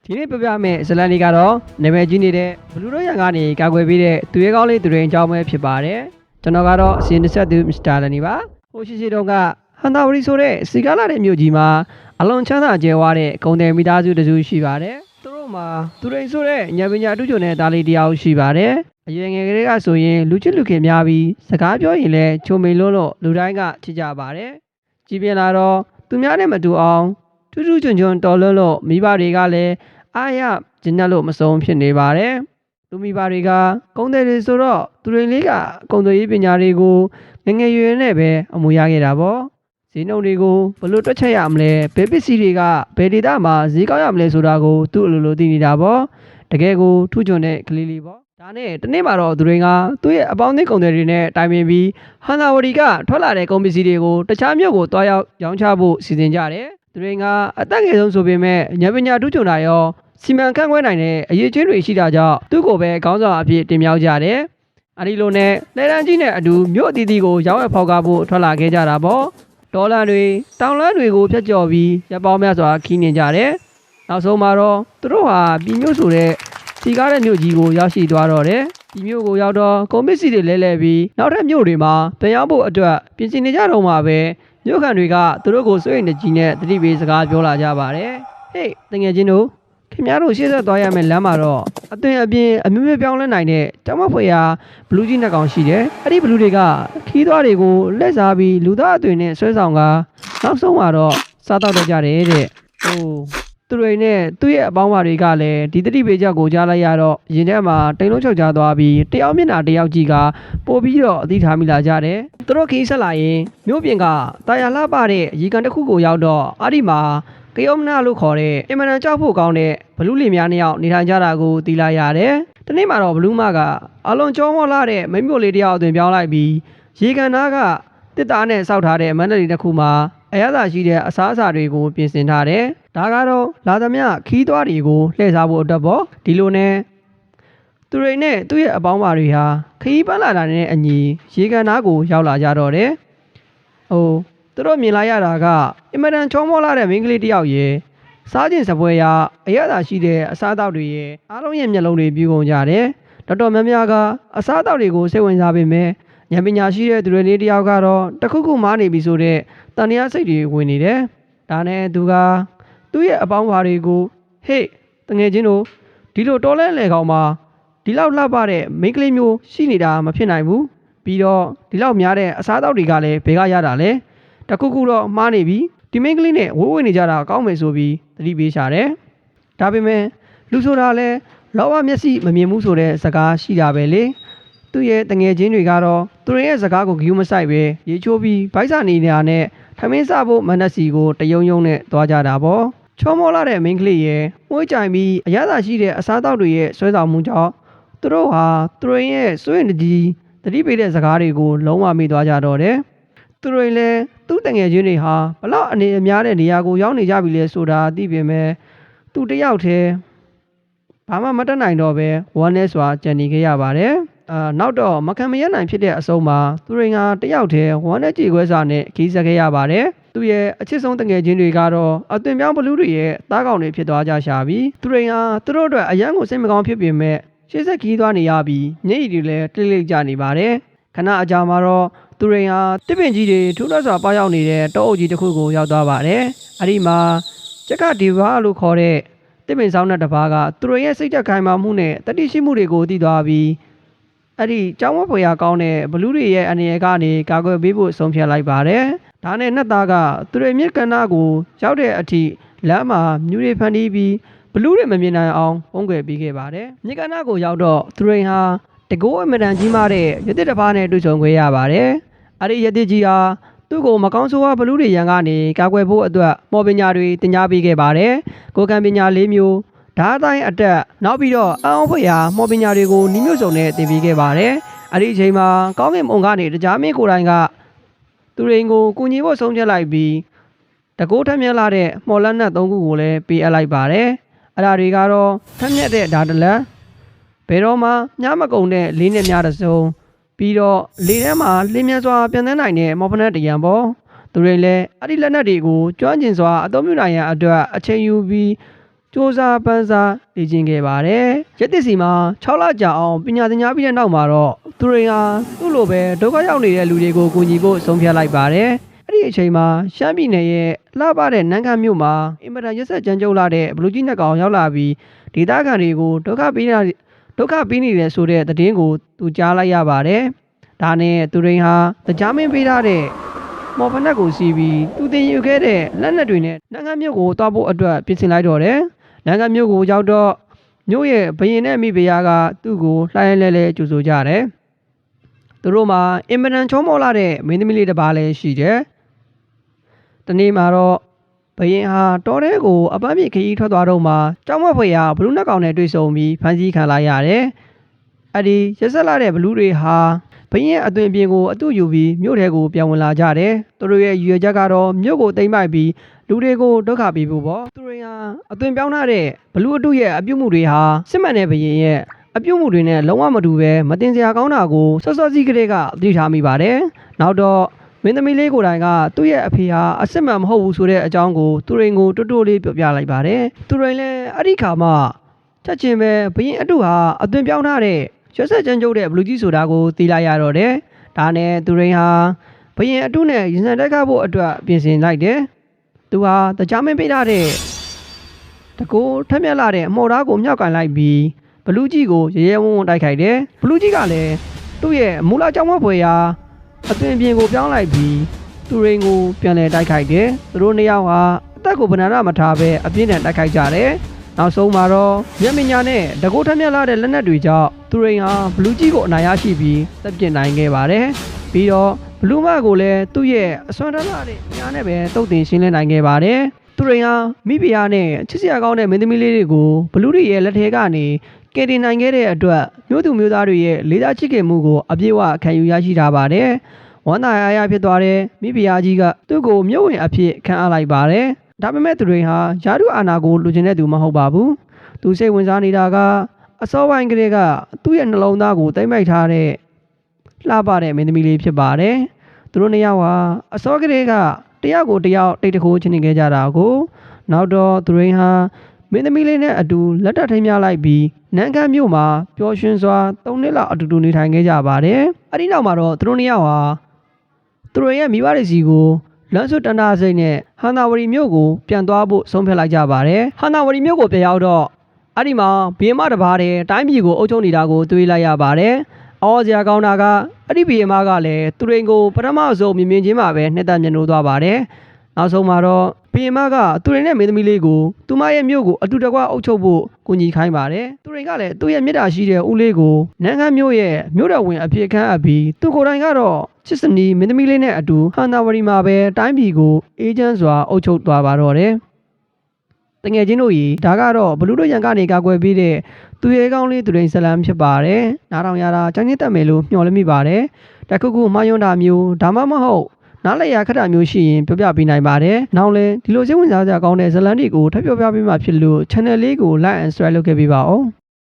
ဒီနေ့ပြပြမယ့်ဇလန်လေးကတော့နာမည်ကြီးနေတဲ့ဘလူးတို့ရံကနေကာကွယ်ပေးတဲ့သူရဲကောင်းလေးသူရင်အကြောင်းပဲဖြစ်ပါတယ်ကျွန်တော်ကတော့အစဉ်တစ်ဆက်သူမစ္စတာလန်နီပါဟိုရှိတုန်းကဟန်တာဝရီဆိုတဲ့စီကားလာတဲ့မြို့ကြီးမှာအလွန်ချမ်းသာကျယ်ဝတဲ့ဂုံတယ်မိသားစုတစုရှိပါတယ်သူတို့မှာသူရင်ဆိုတဲ့ညပညာအတူချုံတဲ့သားလေးတယောက်ရှိပါတယ်အရွယ်ငယ်ကလေးကဆိုရင်လူချစ်လူခင်များပြီးစကားပြောရင်လည်းချုံမိန်လို့လူတိုင်းကချစ်ကြပါတယ်ကြည်ပြင်းလာတော့သူများနဲ့မတူအောင်ထူးထူးချွန်ချွန်တော်လို့မိဘတွေကလည်းအားရကျဉ်းလို့မဆုံးဖြစ်နေပါတယ်။လူမိဘတွေကကုန်းတယ်တွေဆိုတော့သူတွေလေးကကုန်းတယ်ရေးပညာတွေကိုငငယ်ရွယ်နဲ့ပဲအမူရခဲ့တာပေါ့။ဈေးနှုန်းတွေကိုဘယ်လိုတွက်ချက်ရမလဲဘယ်ပစ္စည်းတွေကဘယ်ဒေတာမှာဈေးကောက်ရမလဲဆိုတာကိုသူ့အလိုလိုသိနေတာပေါ့။တကယ်ကိုထူးချွန်တဲ့ကလေးလေးပေါ့။ဒါနဲ့တနေ့မှာတော့သူတွေကသူ့ရဲ့အပေါင်းအသင်းကုန်းတယ်တွေနဲ့တိုင်ပင်ပြီးဟန်သာဝတီကထွက်လာတဲ့ကုန်ပစ္စည်းတွေကိုတခြားမြို့ကိုတွားရောက်ရောင်းချဖို့စီစဉ်ကြတယ်။သူတွေကအသက်ငယ်ဆုံးဆိုပေမဲ့ဉာဏ်ပညာထူးချွန်တာရောစီမံခန့်ခွဲနိုင်တဲ့အရေးချင်းတွေရှိတာကြောင့်သူ့ကိုပဲခေါင်းဆောင်အဖြစ်တင်မြှောက်ကြတယ်။အဲဒီလိုနဲ့လဲတန်းကြီးနဲ့အတူမြို့အသီးသီးကိုရောက်ရဖောက်ကားဖို့ထွက်လာခဲ့ကြတာပေါ့။ဒေါ်လာတွေတောင်လန်းတွေကိုဖျက်ကျော်ပြီးရပ်ပေါင်းများစွာခီးနေကြတယ်။နောက်ဆုံးမှာတော့သူတို့ဟာပြည်မြို့ဆိုတဲ့စီကားတဲ့မြို့ကြီးကိုရောက်ရှိသွားတော့တယ်။ဒီမြို့ကိုရောက်တော့ကုန်ပစ္စည်းတွေလဲပြီးနောက်ထပ်မြို့တွေမှာပြန်ရောက်ဖို့အတွက်ပြင်ဆင်နေကြတော့မှပဲမြို့ခံတွေကသူတို့ကိုစွန့်ရင်တကြီးနဲ့တတိပေးစကားပြောလာကြပါတယ်။ဟေးတငယ်ချင်းတို့ခင်ဗျားတို့ရှေ့ဆက်သွားရမယ့်လမ်းမှာတော့အသွင်အပြင်အမျိုးမျိုးပြောင်းလဲနိုင်တဲ့တောင်မဖွေရာဘလူးကြီးနှစ်ကောင်ရှိတယ်။အဲ့ဒီဘလူးတွေကခီးသွားတွေကိုလက်စားပြီးလူသားအသွင်နဲ့ဆွဲဆောင်ကနောက်ဆုံးမှာတော့စားတော့တတ်ကြတယ်တဲ့။ဟိုသူတွေနဲ့သူ့ရဲ့အပေါင်းပါတွေကလည်းဒီတတိပေချက်ကိုကြားလိုက်ရတော့ရင်ထဲမှာတိမ်လုံးချောက်ချသွားပြီးတယောက်မျက်နှာတယောက်ကြည့်ကပို့ပြီးတော့အသိထားမိလာကြတယ်။သူတို့ခီးဆက်လာရင်မြို့ပြင်ကတာယာလှပတဲ့ရေကန်တစ်ခုကိုရောက်တော့အဲ့ဒီမှာကယောမနာလို့ခေါ်တဲ့အင်မတန်ကြောက်ဖို့ကောင်းတဲ့ဘလူးလီများနှစ်ယောက်နေထိုင်ကြတာကိုသိလိုက်ရတယ်။ဒီနေ့မှာတော့ဘလူးမကအလွန်ကြောမောလာတဲ့မိမျိုးလေးတယောက်အသွင်ပြောင်းလိုက်ပြီးရေကန်သားကတစ်သားနဲ့စောက်ထားတဲ့မန္တလေးတစ်ခုမှာအရသာရှိတဲ့အစားအစာတွေကိုပြင်ဆင်ထားတယ်။ဒါကတော့လာသမျှခီးသွားတွေကိုလှည့်စားဖို့အတွက်ပေါ့ဒီလိုနဲ့သူတွေနဲ့သူ့ရဲ့အပေါင်းပါတွေဟာခီးပန်းလာတာနဲ့အညီရေကန်သားကိုရောက်လာကြတော့တယ်။သူတို့မြင်လိုက်ရတာကအင်မတန်ချောမောလာတဲ့မိန်းကလေးတယောက်ရဲ့စားကျင်စပွဲရအရသာရှိတဲ့အစားအသောက်တွေရဲ့အားလုံးရဲ့မျက်လုံးတွေပြူကုန်ကြတယ်။တော်တော်များများကအစားအသောက်တွေကိုစိတ်ဝင်စားပေမဲ့ဉာဏ်ပညာရှိတဲ့သူတွေလေးတယောက်ကတော့တခုခုမားနေပြီဆိုတဲ့တန်တရားစိတ်တွေဝင်နေတယ်။ဒါနဲ့သူ့ရဲ့အပေါင်းပါတွေကိုဟေ့တငယ်ချင်းတို့ဒီလိုတော်လဲလေကောင်မှာဒီလောက်လှပတဲ့မိန်းကလေးမျိုးရှိနေတာမဖြစ်နိုင်ဘူး။ပြီးတော့ဒီလောက်များတဲ့အစားအသောက်တွေကလည်းဘယ်ကရတာလဲ။တခုခုတော့မှားနေပြီဒီမိန်းကလေးနဲ့ဝေးနေကြတာကောင်းမယ်ဆိုပြီးသတိပေးရှာတယ်။ဒါပေမဲ့လူဆိုတာလဲလောဘမျက်စိမမြင်ဘူးဆိုတဲ့စကားရှိတာပဲလေ။သူ့ရဲ့တငယ်ချင်းတွေကတော့သူတို့ရဲ့စကားကိုဂရုမစိုက်ပဲရေချိုးပြီးဗိုက်စာနေနေတာနဲ့ထမင်းစားဖို့မနက်စီကိုတယုံယုံနဲ့သွားကြတာပေါ့။ချောမောလာတဲ့မိန်းကလေးရဲ့မှုကြိုင်ပြီးအရသာရှိတဲ့အစားအသောက်တွေရဲ့ဆွဲဆောင်မှုကြောင့်သူတို့ဟာသူတို့ရဲ့စွန့်ရင်တကြီးသတိပေးတဲ့စကားတွေကိုလုံးဝမေ့သွားကြတော့တယ်။သူတွေလည်းသူ့တငယ်ချင်းတွေဟာဘလောက်အနေအများတဲ့နေရာကိုရောက်နေကြပြီလဲဆိုတာသိပေမဲ့သူတယောက်တည်းဘာမှမတတ်နိုင်တော့ပဲဝမ်းနဲ့စွာကြံနေခဲ့ရပါတယ်နောက်တော့မခံမရနိုင်ဖြစ်တဲ့အဆုံးမှာသူတွေကတယောက်တည်းဝမ်းနဲ့ကြေခွဲစာနဲ့ခီးဆက်ခဲ့ရပါတယ်သူရဲ့အချစ်ဆုံးတငယ်ချင်းတွေကတော့အသွင်ပြောင်းဘလူးတွေရဲ့သားကောင်တွေဖြစ်သွားကြရှာပြီးသူတွေကသူတို့အတွက်အယံကိုစိတ်မကောင်းဖြစ်ပေမဲ့ရှေ့ဆက်ခီးသွားနေရပြီးမျက်ရည်တွေလည်းတိတ်လိတ်ကြနေပါတယ်ခဏအကြာမှာတော့သူတွေဟာတစ်ပင်ကြီးတွေထူးထပ်စွာပေါရောက်နေတဲ့တောအုပ်ကြီးတစ်ခုကိုရောက်သွားပါတယ်။အဲဒီမှာကျက်ကဒီဘာလို့ခေါ်တဲ့တစ်ပင်ဆောင်တဲ့တစ်ပါးကသူတို့ရဲ့စိတ်သက်ခိုင်မာမှုနဲ့တတိရှိမှုတွေကိုသိသွားပြီးအဲ့ဒီကျောင်းဝတ်ဖွယ်ရာကောင်းတဲ့ဘလူးတွေရဲ့အနေအကနေကာကွယ်ပေးဖို့ဆုံးဖြတ်လိုက်ပါတယ်။ဒါနဲ့နှစ်သားကသူတွေမြစ်ကန္နာကိုရောက်တဲ့အထိလမ်းမှာမြူတွေဖန်တီးပြီးဘလူးတွေမမြင်နိုင်အောင်ပုံကွယ်ပေးခဲ့ပါတယ်။မြစ်ကန္နာကိုရောက်တော့သူတွေဟာတကိုးအမတန်ကြီးမားတဲ့ရသစ်တစ်ပါးနဲ့တွေ့ဆုံခွင့်ရပါတယ်။အဲ့ဒီရသစ်ကြီးဟာသူ့ကိုမကောင်းဆိုးဝါးဘလူးတွေရန်ကနေကာကွယ်ဖို့အတွက်မော်ပညာတွေတင် जा ပေးခဲ့ပါတယ်။ကိုယ်ကံပညာ၄မျိုးဓာတ်တိုင်းအတက်နောက်ပြီးတော့အအောင်ဖွေရာမော်ပညာတွေကိုနှီးမျိုးစုံနဲ့သင်ပေးခဲ့ပါတယ်။အဲ့ဒီအချိန်မှာကောင်းကင်ဘုံကနေတရားမင်းကိုယ်တိုင်ကသူရင်းကိုကူညီဖို့ဆုံးဖြတ်လိုက်ပြီးတကိုးထက်မြက်လာတဲ့မော်လက်နက်၃ခုကိုလည်းပေးအပ်လိုက်ပါတယ်။အဲ့ဒါတွေကတော့ထက်မြက်တဲ့ဓာတ်တလက်ဘယ်တော့မှညမကုံတဲ့လေးနဲ့များတဲ့စုံပြီးတော့လေထဲမှာလင်းမြစွာပြန်သန်းနိုင်တဲ့မော်ဖနက်တရံပေါ့သူတွေလည်းအဲ့ဒီလက်နက်တွေကိုကျွမ်းကျင်စွာအသုံးပြုနိုင်ရန်အတွက်အချိန်ယူပြီး စူးစမ်းပန်းစားလေ့ကျင့်ခဲ့ပါတယ်။ရက်သစ်စီမှာ6လကြာအောင်ပညာသင်ကြားပြီးတဲ့နောက်မှာတော့သူရိန်ဟာသူ့လိုပဲဒုက္ခရောက်နေတဲ့လူတွေကိုကူညီဖို့ဆုံးဖြတ်လိုက်ပါတယ်။အဲ့ဒီအချိန်မှာရှမ်းပြည်နယ်ရဲ့လှပတဲ့နန်းခမ်းမြို့မှာအင်မတန်ရက်ဆက်ကြမ်းကြုတ်လာတဲ့ဘလူးကြီးနှစ်ကောင်ရောက်လာပြီးဒေသခံတွေကိုဒုက္ခပေးနေတဲ့ဆိုတဲ့သတင်းကိုသူကြားလိုက်ရပါတယ်။ဒါနဲ့သူရိန်ဟာတရားမင်းပေးထားတဲ့မော်ဖနက်ကိုစီးပြီးသူတင်ယူခဲ့တဲ့လက်နက်တွေနဲ့နန်းခမ်းမြို့ကိုတွားဖို့အတွက်ပြင်ဆင်လိုက်တော့တယ်။နန်းခမ်းမြို့ကိုရောက်တော့မြို့ရဲ့ဘရင်နဲ့မိဖုရားကသူ့ကိုလှိုင်းလဲကြိုဆိုကြတယ်။သူတို့မှာအင်မတန်ချောမောလာတဲ့မင်းသမီးလေးတစ်ပါးလည်းရှိတယ်။တနေ့မှာတော့ဘရင်ဟာတောထဲကိုအပန်းဖြေခရီးထွက်သွားတော့မှကြောက်မက်ဖွယ်ရာဘလူးနှစ်ကောင်နဲ့တွေ့ဆုံပြီးဖမ်းဆီးခံလိုက်ရတယ်။အဲ့ဒီရက်ဆက်လာတဲ့ဘလူးတွေဟာဘရင်ရဲ့အသွင်ပြင်ကိုအတူယူပြီးမြို့ထဲကိုပြန်ဝင်လာကြတယ်။သူတို့ရဲ့ရည်ရွယ်ချက်ကတော့မြို့ကိုသိမ်းပိုက်ပြီးလူတွေကိုဒုက္ခပေးဖို့ပေါ့။သူတွေဟာအသွင်ပြောင်းထားတဲ့ဘလူးအတူရဲ့အပြုတ်မှုတွေဟာစစ်မှန်တဲ့ဘရင်ရဲ့အပြုတ်မှုတွေနဲ့လုံးဝမတူပဲမတင်စရာကောင်းတာကိုစောစောစီးကလေးကသိထားမိပါတယ်။နောက်တော့မင်းသမီးလေးကိုယ်တိုင်ကသူ့ရဲ့အဖေဟာအစစ်မှန်မဟုတ်ဘူးဆိုတဲ့အကြောင်းကိုသူရိန်ကိုတိုးတိုးလေးပြောပြလိုက်ပါတယ်။သူရိန်လည်းအဲ့ဒီခါမှချက်ချင်းပဲဘရင်အတူဟာအသွင်ပြောင်းထားတဲ့ရက်ဆက်ကြမ်းကြုတ်တဲ့ဘလူးကြီးဆိုတာကိုသိလိုက်ရတော့တယ်။ဒါနဲ့သူရိန်ဟာဘရင်အတုနဲ့ရင်ဆိုင်တိုက်ခတ်ဖို့အတွက်ပြင်ဆင်လိုက်တယ်။သူဟာတရားမင်းပေးထားတဲ့တကူထက်မြက်လာတဲ့အမော်သားကိုမြောက်ကင်လိုက်ပြီးဘလူးကြီးကိုရဲရဲဝံ့ဝံ့တိုက်ခိုက်တယ်။ဘလူးကြီးကလည်းသူ့ရဲ့မူလကြောင်မဖွယ်ရာအသွင်ပြင်ကိုပြောင်းလိုက်ပြီးသူရိန်ကိုပြန်လည်တိုက်ခိုက်တယ်။သူတို့နှစ်ယောက်ဟာအသက်ကိုဗနာမထားဘဲအပြင်းထန်တိုက်ခိုက်ကြတယ်။နောက်ဆုံးမှာတော့မျက်မညာနဲ့တကူထက်မြက်လာတဲ့လက်နက်တွေကြောင့်သူရိန်ဟာဘလူးကြီးကိုအနိုင်ရရှိပြီးတပ်ပြစ်နိုင်ခဲ့ပါတယ်။ပြီးတော့ဘလူးမကိုလည်းသူ့ရဲ့အစွမ်းတရတဲ့ညာနဲ့ပဲတုတ်တင်ရှင်းလင်းနိုင်ခဲ့ပါတယ်။သူရိန်ဟာမိဖုရားနဲ့ချစ်စရာကောင်းတဲ့မင်းသမီးလေးတွေကိုဘလူးတွေရဲ့လက်ထဲကနေကယ်တင်နိုင်ခဲ့တဲ့အတွက်မြို့သူမြို့သားတွေရဲ့လေးစားချစ်ခင်မှုကိုအပြည့်အဝခံယူရရှိထားပါတယ်။ဝမ်းသာရဖြစ်သွားတဲ့မိဖုရားကြီးကသူ့ကိုမြို့ဝင်အဖြစ်ခန့်အပ်လိုက်ပါတယ်။ဒါပေမဲ့သူရိန်ဟာယာတုအာဏာကိုလူချင်တဲ့သူမဟုတ်ပါဘူး။သူစိတ်ဝင်စားနေတာကအစောပိုင်းကလေးကသူ့ရဲ့နှလုံးသားကိုတိမ့်ပိုက်ထားတဲ့လှပတဲ့မင်းသမီးလေးဖြစ်ပါတယ်။သူတို့နှစ်ယောက်ဟာအစောကလေးကတယောက်ကိုတယောက်တိတ်တခိုးချင်းနေခဲ့ကြတာကိုနောက်တော့သူရိန်ဟာမင်းသမီးလေးနဲ့အတူလက်ထပ်ထိမ်းမြလိုက်ပြီးနန်းခမ်းမြို့မှာပျော်ရွှင်စွာ3နှစ်လောက်အတူတူနေထိုင်ခဲ့ကြပါတယ်။အဲဒီနောက်မှာတော့သူတို့နှစ်ယောက်ဟာသူတို့ရဲ့မိဘတွေစီကိုလမ်းစွတန္တာစိတ်နဲ့ဟန္တာဝရီမြို့ကိုပြန်သွားဖို့ဆုံးဖြတ်လိုက်ကြပါတယ်။ဟန္တာဝရီမြို့ကိုပြန်ရောက်တော့အဲ့ဒီမှာဘီယမတစ်ပါးတည်းတိုင်းပြည်ကိုအုပ်ချုပ်နေတာကိုတွေ့လိုက်ရပါတယ်။အော်စရာကောင်းတာကအဲ့ဒီဘီယမကလည်းသူရိန်ကိုပထမဆုံးမြင်ချင်းမှာပဲနှစ်သက်မျက်နှိုးသွားပါတယ်။နောက်ဆုံးမှာတော့ဘီယမကသူရိန်နဲ့မင်းသမီးလေးကိုသူမရဲ့မြို့ကိုအတူတကွအုပ်ချုပ်ဖို့ကူညီခိုင်းပါတယ်။သူရိန်ကလည်းသူ့ရဲ့မြစ်တာရှိတဲ့ဦးလေးကိုနန်းခမ်းမြို့ရဲ့မြို့တော်ဝင်အဖြစ်ခန့်အပ်ပြီးသူကိုယ်တိုင်ကတော့ချစ်စနီမင်းသမီးလေးနဲ့အတူဟန္တာဝရီမှာပဲတိုင်းပြည်ကိုအေဂျင့်စွာအုပ်ချုပ်သွားပါတော့တယ်။တငယ်ချင်းတို့ကြီးဒါကတော့ဘလူးတို့ရန်ကနေကာကွယ်ပေးတဲ့သူရဲကောင်းလေးသူရိန်ဇလန်ဖြစ်ပါတယ်။နားထောင်ရတာចောင်းချင်းတက်မယ်လို့မျှော်လင့်မိပါတယ်။တခုခုမှားယွင်းတာမျိုးဒါမှမဟုတ်နားလည်ရခက်တာမျိုးရှိရင်ပြောပြပေးနိုင်ပါတယ်။နောက်လည်းဒီလိုစိတ်ဝင်စားစရာကောင်းတဲ့ဇလန်တွေကိုထပ်ပြောပြပေးမှဖြစ်လို့ channel လေးကို like and subscribe လုပ်ခဲ့ပေးပါဦး။